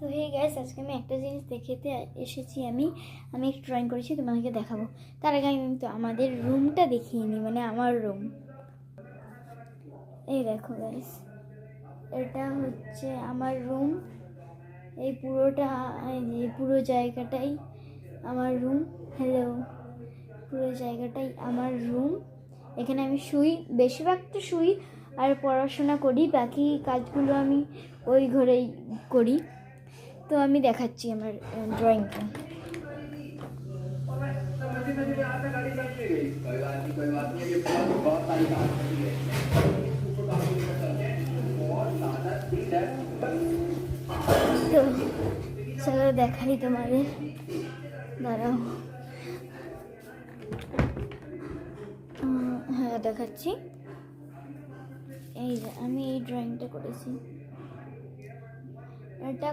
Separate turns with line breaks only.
তো hey guys, আজকে আমি একটা জিনিস দেখাতে এসেছি। আমি একটু ড্রয়িং করেছি, তোমাদেরকে দেখাবো। তার আগে আমি তো আমাদের রুমটা দেখিয়ে নিই, মানে আমার রুম। এই দেখো গাইস, এটা হচ্ছে আমার রুম। এই পুরোটা, এই পুরো জায়গাটাই আমার রুম। হ্যালো, পুরো জায়গাটাই আমার রুম। এখানে আমি শুই, বেশিরভাগ তো শুই আর পড়াশোনা করি। বাকি কাজগুলো আমি ওই ঘরেই করি। তো আমি দেখাচ্ছি আমার ড্রয়িংটা। তো চলো দেখাই তোমাদের, দাঁড়াও। হ্যাঁ দেখাচ্ছি। এই যে আমি এই ড্রয়িংটা করেছি। এটা